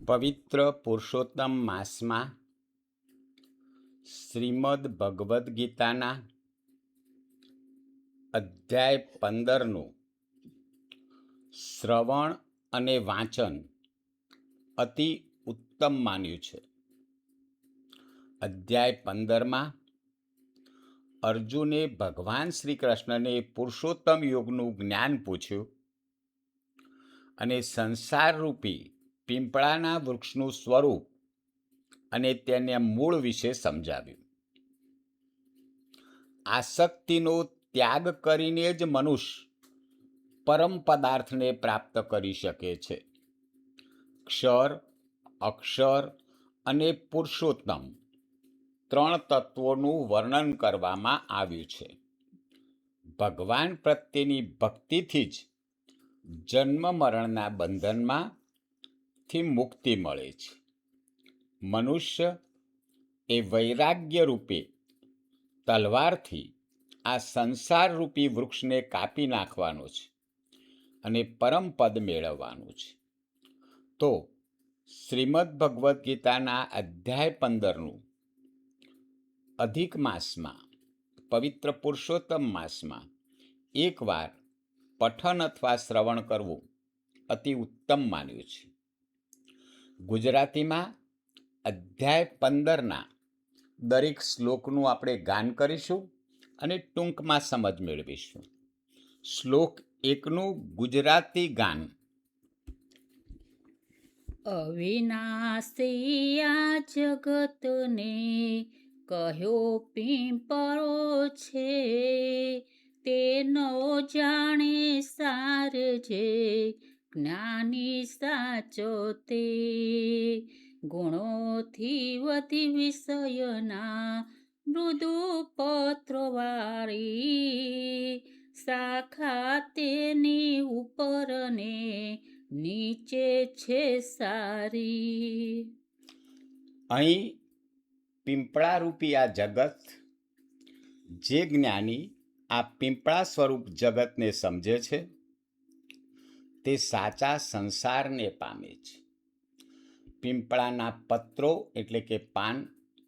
પવિત્ર પુરુષોત્તમ માસમાં શ્રીમદ ભગવદ્ ગીતાના અધ્યાય 15નું શ્રવણ અને વાંચન અતિ ઉત્તમ માન્યું છે. અધ્યાય 15માં અર્જુને ભગવાન શ્રી કૃષ્ણને પુરુષોત્તમ યોગનું જ્ઞાન પૂછ્યું અને સંસારરૂપી પીંપળાના વૃક્ષનું સ્વરૂપ અને તેના મૂળ વિશે સમજાવ્યું. આસક્તિનો ત્યાગ કરીને જ મનુષ્ય પરમ પદાર્થને પ્રાપ્ત કરી શકે છે. ક્ષર, અક્ષર અને પુરુષોત્તમ 3 તત્વોનું વર્ણન કરવામાં આવ્યું છે. ભગવાન પ્રત્યેની ભક્તિથી જ જન્મ મરણના બંધનમાંથી મુક્તિ મળે છે. મનુષ્ય એ વૈરાગ્ય રૂપે તલવારથી આ સંસારરૂપી વૃક્ષને કાપી નાખવાનો છે અને પરમપદ મેળવવાનું છે. તો શ્રીમદ ભગવદ્ ગીતાના અધ્યાય 15નું અધિક માસમાં પવિત્ર પુરુષોત્તમ માસમાં એકવાર પઠન અથવા શ્રવણ કરવું અતિ ઉત્તમ માન્યું છે. ગુજરાતીમાં અધ્યાય 15ના દરેક શ્લોકનું આપણે ગાન કરીશું અને ટૂંકમાં સમજ મેળવીશું. શ્લોક 1નું ગુજરાતી ગાન. અવિનાશી આ જગતને કહ્યો પીંપળો છે, તેનો જાણે સાર જે જ્ઞાની સાચો તે. ગુણોથી વધી વિષયના મૃદુ પત્રવાળી, શાખા તેની ઉપર ને નીચે છે સારી. અહીં પીંપળારૂપી આ જગત, જે જ્ઞાની આ પીંપળા સ્વરૂપ જગતને સમજે છે તે સાચા સંસારને પામે છે. પીંપળાના પત્રો એટલે કે પાન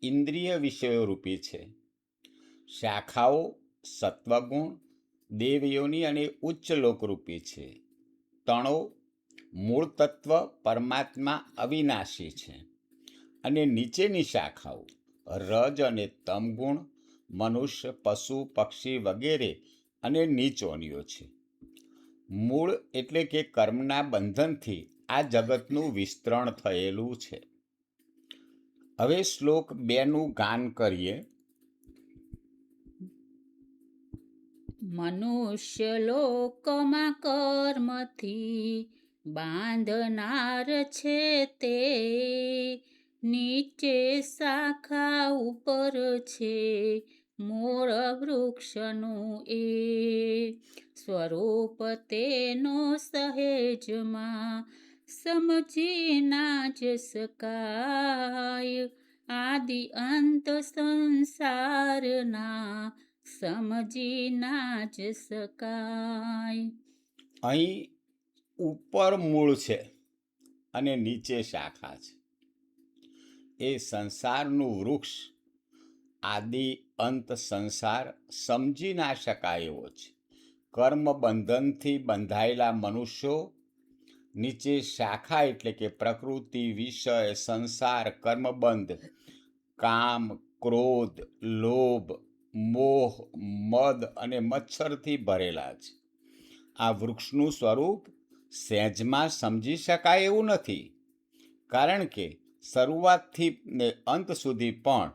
ઇન્દ્રિય વિષયો રૂપી છે. શાખાઓ સત્વગુણ, દેવયોની અને ઉચ્ચ લોકરૂપી છે. તણો મૂળ તત્વ પરમાત્મા અવિનાશી છે અને નીચેની શાખાઓ રજ અને તમગુણ, મનુષ્ય, પશુ, પક્ષી વગેરે અને નીચોનીઓ છે. મૂળ એટલે કે કર્મના બંધનથી આ જગતનું વિસ્તરણ થયેલું છે. હવે શ્લોક 2નું ગાન કરીએ. મનુષ્ય લોકમાં કર્મથી બાંધનાર છે તે, નીચે શાખા ઉપર છે મૂળ વૃક્ષનું એ. સ્વરૂપ તેનો સહેજમાં સમજી ના જ શકાય, આદિ અંત સંસારના સમજી ના જ શકાય. અહીં ઉપર મૂળ છે અને નીચે શાખા છે. એ સંસારનું વૃક્ષ આદિ અંત સંસાર સમજી ના શકાય એવો છે. કર્મ બંધનથી બંધાયેલા મનુષ્યો નીચે શાખા એટલે કે પ્રકૃતિ, વિષય, સંસાર, કર્મબંધ, કામ, ક્રોધ, લોભ, મોહ, મદ અને મચ્છરથી ભરેલા છે. આ વૃક્ષનું સ્વરૂપ સહેજમાં સમજી શકાય એવું નથી, કારણ કે શરૂઆતથી ને અંત સુધી પણ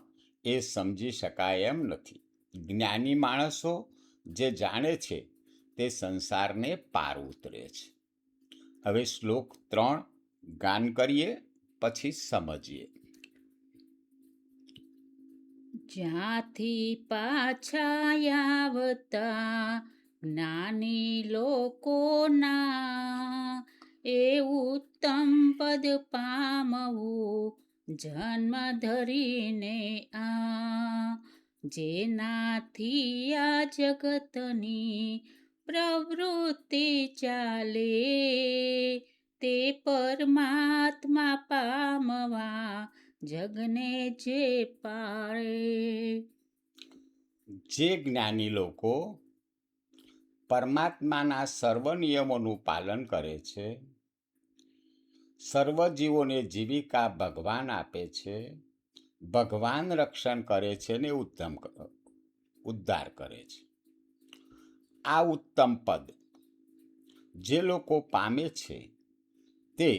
એ સમજી શકાય એમ નથી. જ્ઞાની માણસો જે જાણે છે તે સંસારને પાર ઉતરે છે. હવે શ્લોક 3 ગાન કરીએ, પછી સમજીએ. જ્યાંથી પાછા આવતા જ્ઞાની લોકોના, એ ઉત્તમ પદ પામવું જન્મ ધરીને આ. જેનાથી આ જગતની પ્રવૃત્તિ ચાલે, તે પરમાત્મા પામવા જગને જે પાળે. જે જ્ઞાની લોકો પરમાત્માના સર્વ નિયમોનું પાલન કરે છે, સર્વ જીવોને જીવિકા ભગવાન આપે છે, ભગવાન રક્ષણ કરે છે ને ઉદ્ધાર કરે છે. આ ઉત્તમ પદ જે લોકો પામે છે તે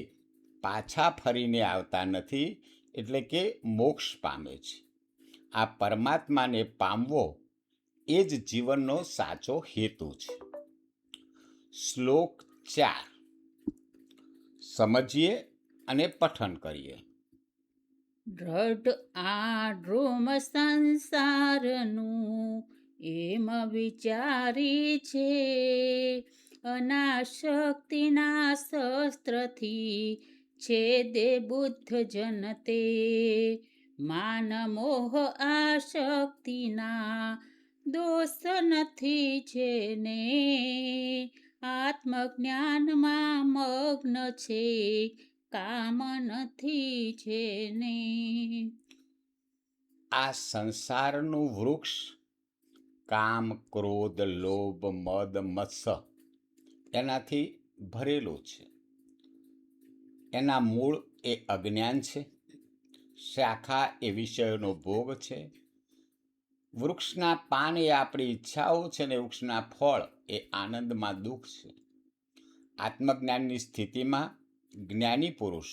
પાછા ફરીને આવતા નથી, એટલે કે મોક્ષ પામે છે. આ પરમાત્માને પામવો એ જ જીવનનો સાચો હેતુ છે. શ્લોક 4 સમજીએ અને પઠન કરીએ. દ્રઢ આડ્રોમ સંસારનું એમ વિચારી છે, અનાશક્તિના શસ્ત્રથી છેદે બુદ્ધ જન તે. માન મોહ આશક્તિના દોષ નથી જેને, આત્મજ્ઞાનમાં મગ્ન છે કામ નથી જેને. આ સંસારનું વૃક્ષ કામ, ક્રોધ, લોભ, મદ, મત્સર એનાથી ભરેલું છે. એના મૂળ એ અજ્ઞાન છે, શાખા એ વિષયોનો ભોગ છે, વૃક્ષના પાન એ આપણી ઈચ્છાઓ છે ને વૃક્ષના ફળ એ આનંદમાં દુઃખ છે. આત્મજ્ઞાનની સ્થિતિમાં જ્ઞાની પુરુષ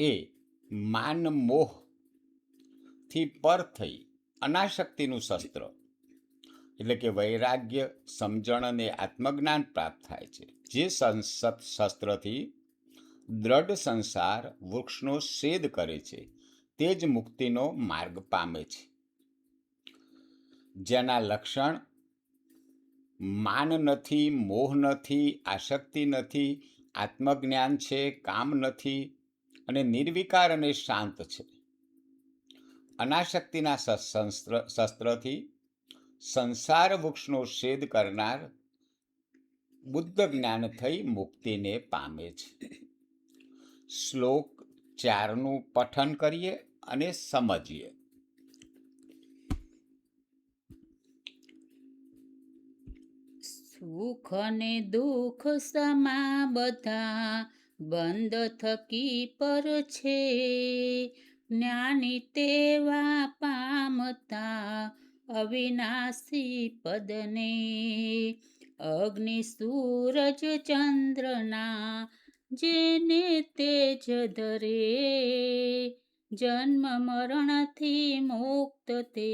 એ માન મોહથી પર થઈ અનાશક્તિનું શસ્ત્ર એટલે કે વૈરાગ્ય, સમજણ અને આત્મજ્ઞાન પ્રાપ્ત થાય છે. જે શસ્ત્રથી દ્રઢ સંસાર વૃક્ષનો છેદ કરે છે તે જ મુક્તિનો માર્ગ પામે છે. જેના લક્ષણ માન નથી, મોહ નથી, આસક્તિ નથી, આત્મજ્ઞાન છે, કામ નથી અને નિર્વિકાર અને શાંત છે. અનાશક્તિના શસ્ત્રથી સંસાર વૃક્ષનો છેદ કરનાર બુદ્ધ જ્ઞાન થઈ મુક્તિને પામે છે. શ્લોક 4નું પઠન કરીએ અને સમજીએ. સુખ ને દુઃખ સમા બધા બંધ થકી પર છે, જ્ઞાની તેવા પામતા અવિનાશી પદને. અગ્નિ સૂરજ ચંદ્રના જેને તેજ ધરે, જન્મ મરણથી મુક્ત તે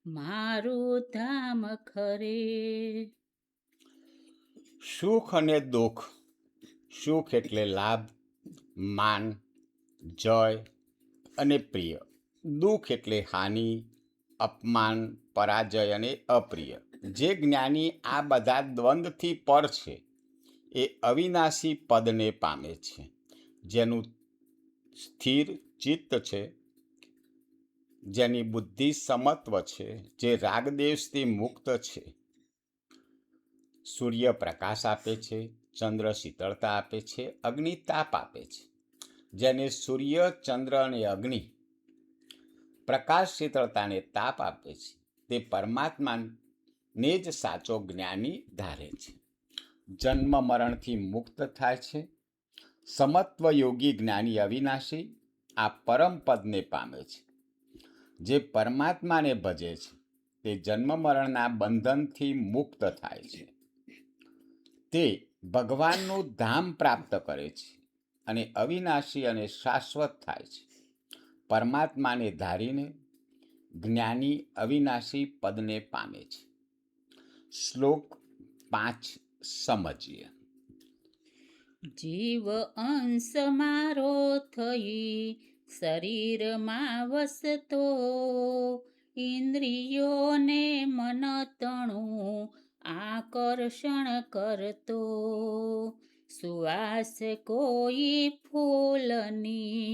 મારું ધામ ખરે. સુખ અને દુઃખ. સુખ એટલે લાભ, માન, જય અને પ્રિય. દુઃખ એટલે હાનિ, અપમાન, પરાજય અને અપ્રિય. જે જ્ઞાની આ બધા દ્વંદ્વથી પર છે એ અવિનાશી પદને પામે છે. જેનું સ્થિર ચિત્ત છે, જેની બુદ્ધિ સમત્વ છે, જે રાગદેશથી મુક્ત છે. સૂર્ય પ્રકાશ આપે છે, ચંદ્ર શીતળતા આપે છે, અગ્નિ તાપ આપે છે. જેને સૂર્ય, ચંદ્ર અને અગ્નિ પ્રકાશ, શીતળતા અને તાપ આપે છે તે પરમાત્માને જ સાચો જ્ઞાની ધારે છે. જન્મ મરણથી મુક્ત થાય છે. સમત્વ યોગી જ્ઞાની અવિનાશી આ પરમ પદને પામે છે. જે પરમાત્માને ભજે છે તે જન્મ મરણના બંધનથી મુક્ત થાય છે. તે ભગવાનનું ધામ પ્રાપ્ત કરે છે અને અવિનાશી અને શાશ્વત થાય છે. પરમાત્માને ધારીને જ્ઞાની અવિનાશી પદને પામે છે. શ્લોક 5 સમજીએ. જીવ અંશ મારો થઈ શરીરમાં વસતો, ઇન્દ્રિયોને મન તણું આકર્ષણ કરતો. સુવાસ કોઈ ફૂલની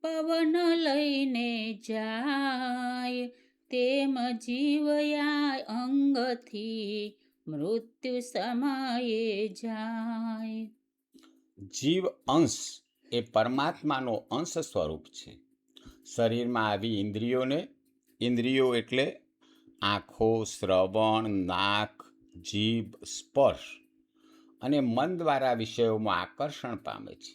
પવન લઈને જાય, તેમ જીવયા અંગથી મૃત્યુ સમયે જાય. જીવ અંશ એ પરમાત્માનો અંશ સ્વરૂપ છે. શરીરમાં આવી ઇન્દ્રિયો એટલે આંખો, શ્રવણ, નાક, જીભ, સ્પર્શ અને મન દ્વારા વિષયોમાં આકર્ષણ પામે છે.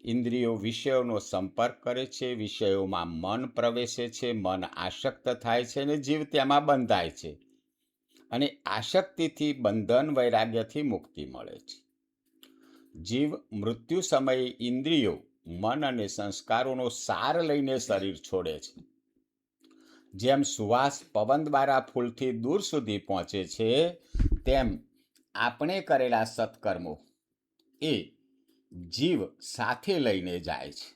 ઇન્દ્રિયો વિષયોનો સંપર્ક કરે છે, વિષયોમાં મન પ્રવેશે છે, મન આસક્ત થાય છે અને જીવ તેમાં બંધાય છે. અને આસક્તિથી બંધન વૈરાગ્યથી મુક્તિ મળે છે. જીવ મૃત્યુ સમયે ઇન્દ્રિયો, મન અને સંસ્કારોનો સાર લઈને શરીર છોડે છે. જેમ સુવાસ પવન દ્વારા ફૂલથી દૂર સુધી પહોંચે છે, તેમ આપણે કરેલા સત્કર્મો એ જીવ સાથે લઈને જાય છે.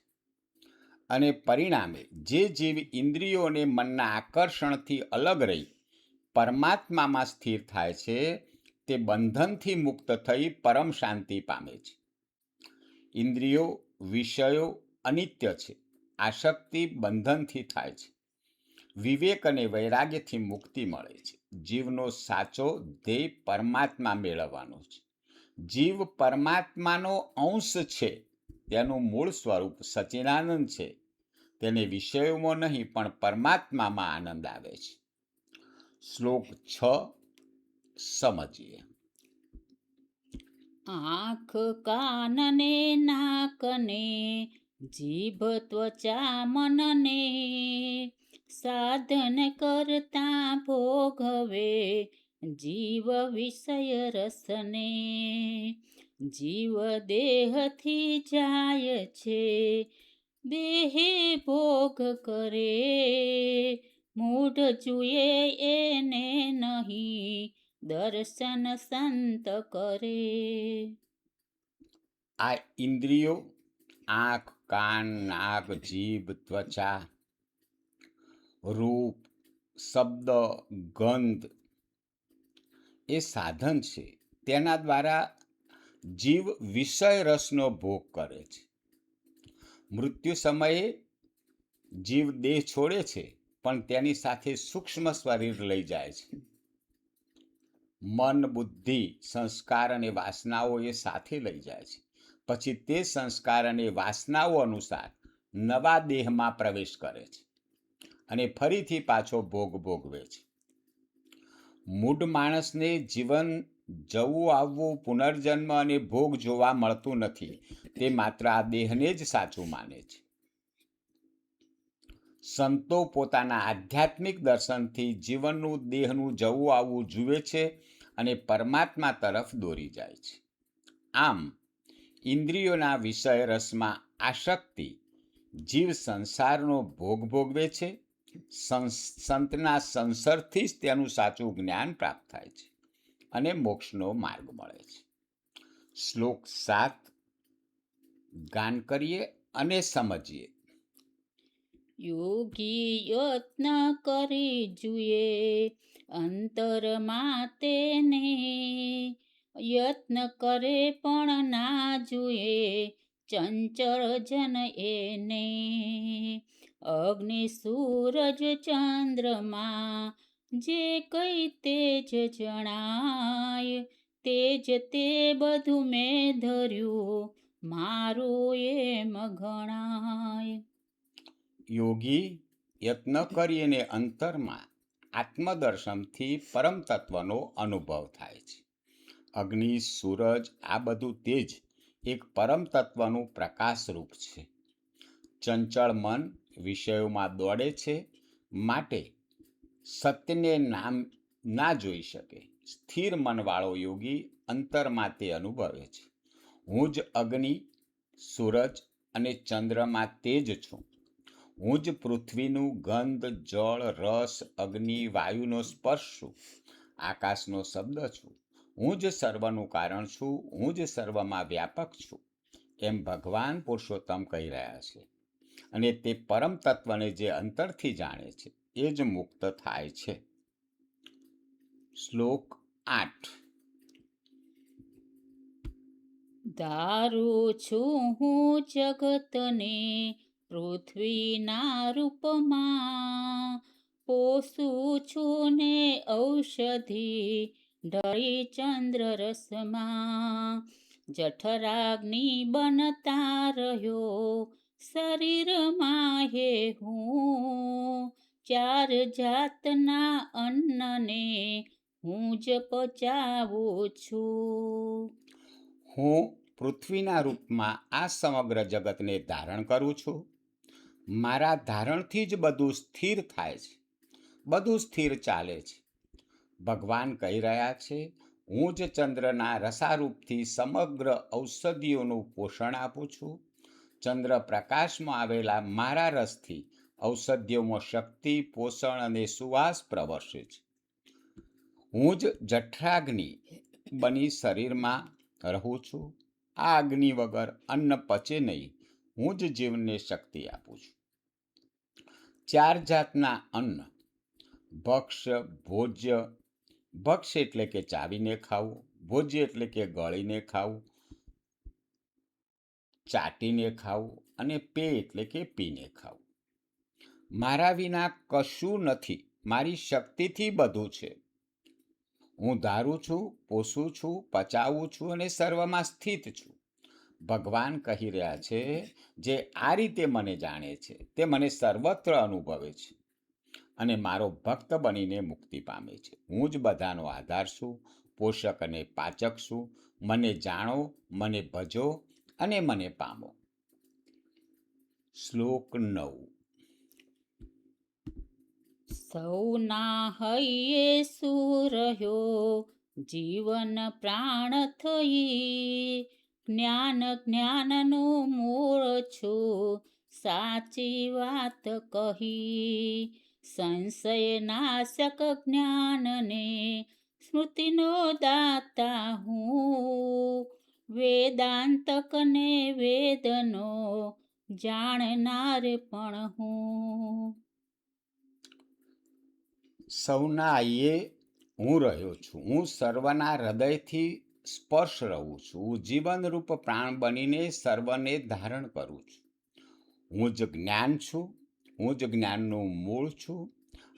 અને પરિણામે જે જીવ ઇન્દ્રિયો અને મનના આકર્ષણથી અલગ રહી પરમાત્મામાં સ્થિર થાય છે, તે બંધનથી મુક્ત થઈ પરમ શાંતિ પામે છે. ઇન્દ્રિયો, વિષયો અનિત્ય છે. આસક્તિ બંધનથી થાય છે. વિવેક અને વૈરાગ્યથી મુક્તિ મળે છે. જીવનો સાચો ધ્યેય પરમાત્મા મેળવવાનો છે. જીવ પરમાત્માનો અંશ છે. તેનું મૂળ સ્વરૂપ સચ્ચિદાનંદ છે. તેને વિષયોમાં નહીં પણ પરમાત્મામાં આનંદ આવે છે. શ્લોક 6 સમજીએ. આંખ, કાન ને નાક ને જીભ, ત્વચા, મનને સાધન કરતા ભોગવે જીવ વિષય રસને. જીવ દેહથી જાય છે, દેહે ભોગ કરે, મૂઢ જુએ એને નહીં, દર્શન સંત કરે. આ ઇન્દ્રિયો આંખ, કાન, નાક, જીભ, ત્વચા, રૂપ, શબ્દ, ગંધ એ સાધન છે. તેના દ્વારા જીવ વિષય રસનો ભોગ કરે છે. મૃત્યુ સમયે જીવ દેહ છોડે છે, પણ તેની સાથે સૂક્ષ્મ શરીર લઈ જાય છે. મન, બુદ્ધિ, સંસ્કાર અને વાસનાઓ એ સાથે લઈ જાય છે. પછી તે સંસ્કાર અને વાસનાઓ અનુસાર નવા દેહમાં પ્રવેશ કરે છે અને ફરીથી પાછો ભોગ ભોગવે છે. મૂઢ માણસને જીવન જવું આવવું, પુનર્જન્મ અને ભોગ જોવા મળતું નથી. તે માત્ર આ દેહને જ સાચું માને છે. સંતો પોતાના આધ્યાત્મિક દર્શનથી જીવનનું, દેહનું જવું આવવું જુએ છે અને પરમાત્મા તરફ દોરી જાય છે. આમ ઇન્દ્રિયોના વિષય રસમાં આસક્તિ જીવ સંસારનો ભોગ ભોગવે છે. સંતના સંસર્ગથી જ તેનું સાચું જ્ઞાન પ્રાપ્ત થાય છે અને મોક્ષનો માર્ગ મળે છે. શ્લોક 7 ગાન કરીએ અને સમજીએ. યોગી યત્ન કરી જુએ અંતરમાં તેને, યત્ન કરે પણ ના જુએ ચંચળ જન એને. અગ્નિ, સૂરજ, ચંદ્રમાં જે કઈ તેજ જણાય, તેજ તે બધું મેં ધર્યું, મારું એમ ગણાય. યોગી યત્ન કરીને અંતરમાં આત્મદર્શનથી પરમ તત્વનો અનુભવ થાય છે. અગ્નિ, સૂરજ આ બધું તેજ એક પરમ તત્વનું પ્રકાશ રૂપ છે. ચંચળ મન વિષયોમાં દોડે છે, માટે સત્યને નામ ના જોઈ શકે. સ્થિર મનવાળો યોગી અંતરમાં તે અનુભવે છે. હું જ અગ્નિ, સૂરજ અને ચંદ્રમાં તેજ છું. હું જ પૃથ્વીનું ગંધ, જળ, રસ, અગ્નિ, વાયુનો સ્પર્શ છું. આકાશનો શબ્દ છું. હું જ સર્વનું કારણ છું. હું જ સર્વમાં વ્યાપક છું. એમ ભગવાન પુરુષોત્તમ કહી રહ્યા છે. અને તે પરમ તત્વને જે અંતરથી જાણે છે એ જ મુક્ત થાય છે. શ્લોક 8 ધારું છું હું જગતને પૃથ્વીના રૂપમાં, પોષું છું ને ઔષધિ ઢળી ચંદ્ર રસમાં. જઠરાગ્નિ બનતા રહ્યો શરીરમાં હે હું, ચાર જાતના અન્નને હું જ પચાવું છું. હું પૃથ્વીના રૂપમાં આ સમગ્ર જગતને ધારણ કરું છું. મારા ધારણથી જ બધું સ્થિર થાય છે, બધું સ્થિર ચાલે છે. ભગવાન કહી રહ્યા છે, હું જ ચંદ્રના રસારૂપથી સમગ્ર ઔષધિઓનું પોષણ આપું છું. ચંદ્ર પ્રકાશમાં આવેલા મારા રસથી ઔષધિઓમાં શક્તિ, પોષણ અને સુવાસ પ્રવર્તે છે. હું જ જઠરાગ્નિ બની શરીરમાં રહું છું. આ અગ્નિ વગર અન્ન પચે નહીં. હું જ જીવને શક્તિ આપું છું. ચાર જાતના અન્ન, ભક્ષ્ય, ભોજ્ય. ભક્ષ્ય એટલે કે ચાવીને ખાવું, ભોજ્ય એટલે કે ગળીને ખાવું, ચાટીને ખાવું, અને પેય એટલે કે પીને ખાવું. મારા વિના કશું નથી, મારી શક્તિથી બધું છે. હું ધારું છું, પોષું છું, પચાવું છું અને સર્વમાં સ્થિત છું. ભગવાન કહી રહ્યા છે, જે આ રીતે મને જાણે છે તે મને સર્વત્ર અનુભવે છે અને મારો ભક્ત બનીને મુક્તિ પામે છે. હું જ બધાનો આધાર છું, પોષક અને પાચક છું. મને જાણો, મને ભજો અને મને પામો. શ્લોક 9. સૌના હૈયે સુરહ્યો જીવન પ્રાણ થઈ, જ્ઞાન જ્ઞાનનો મૂળ છું, સાચી વાત કહી. સંશય નાશક જ્ઞાનને સ્મૃતિનો દાતા હું, વેદાંતકને વેદનો જાણનાર પણ હું. સૌના આઈએ હું રહ્યો છું. હું સર્વના હૃદયથી સ્પર્શ રહું છું. હું જીવનરૂપ પ્રાણ બનીને સર્વને ધારણ કરું છું. હું જ જ્ઞાન છું, હું જ જ્ઞાનનું મૂળ છું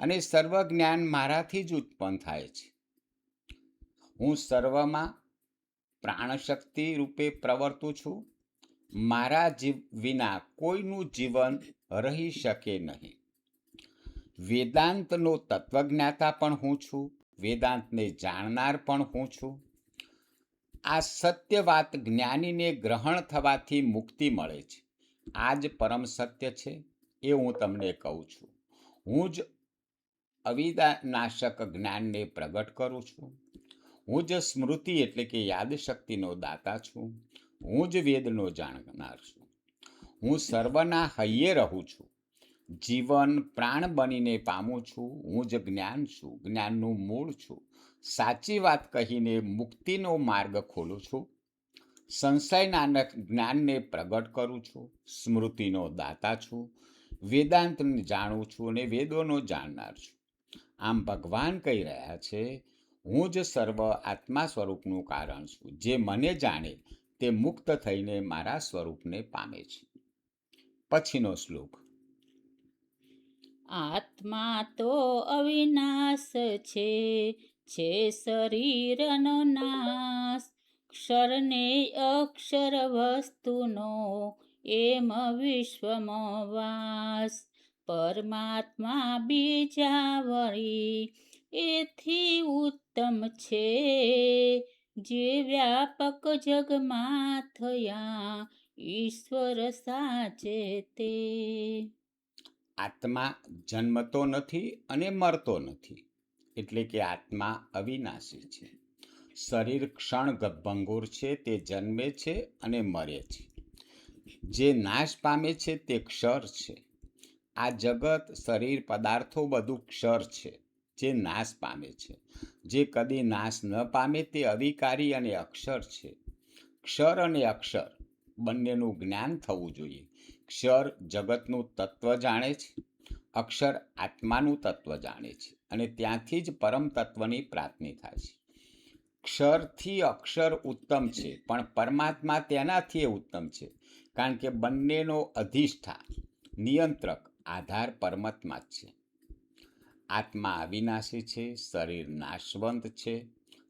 અને સર્વ જ્ઞાન મારાથી જ ઉત્પન્ન થાય છે. હું સર્વમાં પ્રાણશક્તિ રૂપે પ્રવર્તું છું. મારા વિના કોઈનું જીવન રહી શકે નહીં. વેદાંતનો તત્વજ્ઞાતા પણ હું છું, વેદાંતને જાણનાર પણ હું છું. આ સત્ય વાત જ્ઞાનીને ગ્રહણ થવાથી મુક્તિ મળે છે. આ જ પરમ સત્ય છે, એ હું તમને કહું છું. હું જ અવિનાશક જ્ઞાનને પ્રગટ કરું છું. હું જ સ્મૃતિ એટલે કે યાદશક્તિનો દાતા છું. હું જ વેદનો જાણનાર છું. હું સર્વના હૈયે રહું છું. જીવન પ્રાણ બનીને પામું છું. હું જ જ્ઞાન છું, જ્ઞાનનું મૂળ છું. સાચી વાત કહીને મુક્તિનો માર્ગ ખોલું છું. સંશયના જ્ઞાનને પ્રગટ કરું છું. સ્મૃતિનો દાતા છું. વેદાંતને જાણું છું અને વેદોનો જાણનાર છું. આમ ભગવાન કહી રહ્યા છે, હું જ સર્વ આત્મા સ્વરૂપનું કારણ છું. જે મને જાણે તે મુક્ત થઈને મારા સ્વરૂપને પામે છે. પછીનો શ્લોક. આત્મા તો અવિનાશ છે શરીરનો નાશ, ક્ષરને અક્ષર વસ્તુનો એમ વિશ્વમાં વાસ. પરમાત્મા બીજા વળી એથી ઉત્તમ છે, જે વ્યાપક જગમાં થયા ઈશ્વર સાચે તે. આત્મા જન્મતો નથી અને મરતો નથી, એટલે કે આત્મા અવિનાશી છે. શરીર ક્ષણભંગુર છે, તે જન્મે છે અને મરે છે. જે નાશ પામે છે તે ક્ષર છે. આ જગત, શરીર, પદાર્થો બધું ક્ષર છે, જે નાશ પામે છે. જે કદી નાશ ન પામે તે અવિકારી અને અક્ષર છે. ક્ષર અને અક્ષર બંનેનું જ્ઞાન થવું જોઈએ. ક્ષર જગતનું તત્વ જાણે છે, અક્ષર આત્માનું તત્વ જાણે છે અને ત્યાંથી જ પરમ તત્વની પ્રાપ્તિ થાય છે. ક્ષરથી અક્ષર ઉત્તમ છે, પણ પરમાત્મા તેનાથી ઉત્તમ છે, કારણ કે બંનેનો અધિષ્ઠાન, નિયંત્રક, આધાર પરમાત્મા જ છે. આત્મા અવિનાશી છે, શરીર નાશવંત છે,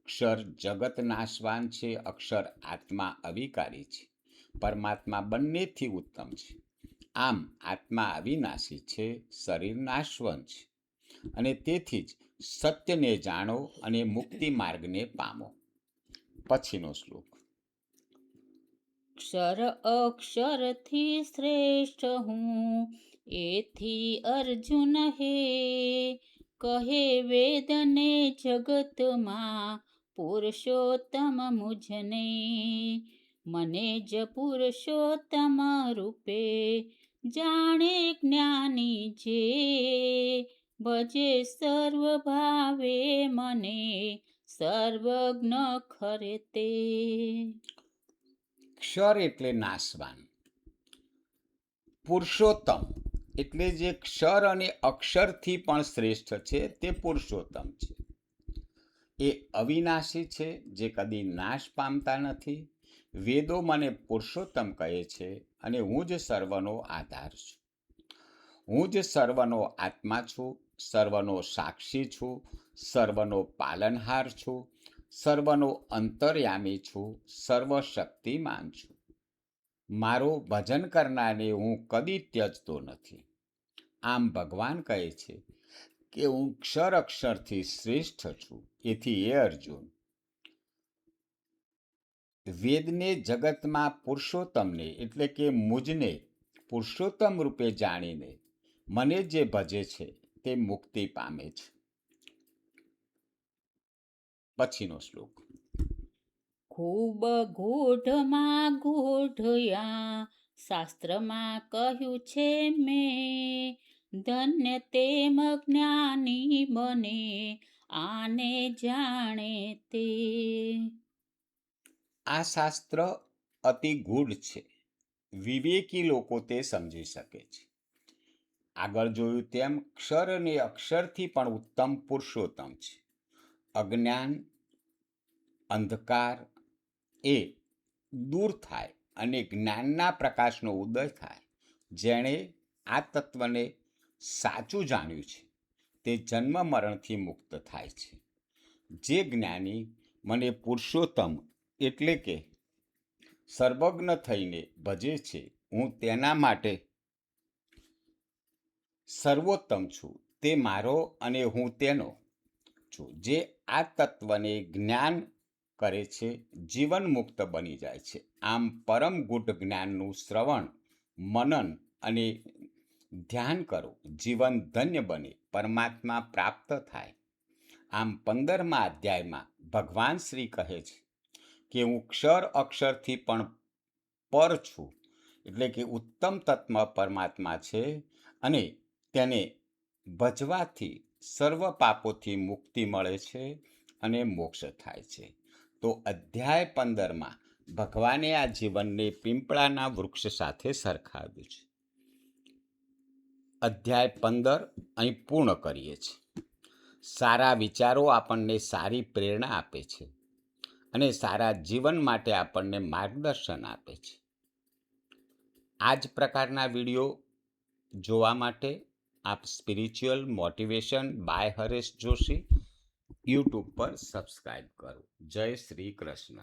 અક્ષર જગત નાશવાન છે, અક્ષર આત્મા અવિકારી છે, પરમાત્મા બંનેથી ઉત્તમ છે. આમ આત્મા અવિનાશી છે, શરીર નાશવંત છે, અને તેથી જ સત્યને જાણો અને મુક્તિ માર્ગને પામો. પછીનો શ્લોક. ક્ષર અક્ષરથી શ્રેષ્ઠ હું, એથી અર્જુન હે. કહે વેદને જગતમાં, પુરુષોત્તમ મુજને. મને જ પુરુષોત્તમ રૂપે, જાણે જ્ઞાની જે. ભજે સર્વ ભાવે મને, સર્વજ્ઞ ખરે તે. ક્ષર એટલે નાશવાન, પુરુષોત્તમ એટલે જે ક્ષર અને અક્ષરથી પણ શ્રેષ્ઠ છે તે પુરુષોત્તમ છે. એ અવિનાશી છે, જે કદી નાશ પામતા નથી. વેદો મને પુરુષોત્તમ કહે છે, અને હું જ સર્વનો આધાર છું. હું જ સર્વનો આત્મા છું, સર્વનો સાક્ષી છું, સર્વનો પાલનહાર છું, સર્વનો અંતર્યામી છું, સર્વશક્તિમાન છું. મારો ભજન કરનારને હું કદી ત્યજતો નથી. આમ ભગવાન કહે છે કે હું ક્ષર અક્ષરથી શ્રેષ્ઠ છું. એથી એ અર્જુન, વેદને જગતમાં પુરુષોત્તમને એટલે કે મુજને પુરુષોત્તમ રૂપે જાણીને મને જે ભજે છે તે મુક્તિ પામે છે. પછીનો શ્લોક. ખૂબ ગૂઢમાં ગૂઢયા, શાસ્ત્રમાં કહ્યું છે મેં. ધન્ય તેમ જ્ઞાની બને, આને જાણે તે. આ શાસ્ત્ર અતિ ગૂઢ છે, વિવેકી લોકો તે સમજી શકે છે. આગળ જોયું તેમ ક્ષર અને અક્ષરથી પણ ઉત્તમ પુરુષોત્તમ છે. અજ્ઞાન અંધકાર એ દૂર થાય અને જ્ઞાનના પ્રકાશનો ઉદય થાય. જેણે આ તત્વને સાચું જાણ્યું છે તે જન્મ મરણથી મુક્ત થાય છે. જે જ્ઞાની મને પુરુષોત્તમ એટલે કે સર્વજ્ઞ થઈને ભજે છે, હું તેના માટે સર્વોત્તમ છું. તે મારો અને હું તેનો છું. જે આ તત્વને જ્ઞાન કરે છે, જીવન મુક્ત બની જાય છે. આમ પરમ ગુઢ જ્ઞાનનું શ્રવણ, મનન અને ધ્યાન કરો. જીવન ધન્ય બને, પરમાત્મા પ્રાપ્ત થાય. આમ 15મા અધ્યાયમાં ભગવાન શ્રી કહે છે કે હું ક્ષર અક્ષરથી પણ પર છું, એટલે કે ઉત્તમ તત્વ પરમાત્મા છે, અને તેને ભજવાથી સર્વ પાપોથી મુક્તિ મળે છે અને મોક્ષ થાય છે. તો અધ્યાય 15માં ભગવાને આ જીવનને પીંપળાના વૃક્ષ સાથે સરખાવ્યું છે. અધ્યાય 15 અહીં પૂર્ણ કરીએ છીએ. સારા વિચારો આપણને સારી પ્રેરણા આપે છે અને સારા જીવન માટે આપણને માર્ગદર્શન આપે છે. આ જ પ્રકારના વિડીયો જોવા માટે આપ spiritual motivation by Haresh Joshi YouTube પર સબસ્ક્રાઈબ કરો. જય શ્રી કૃષ્ણ.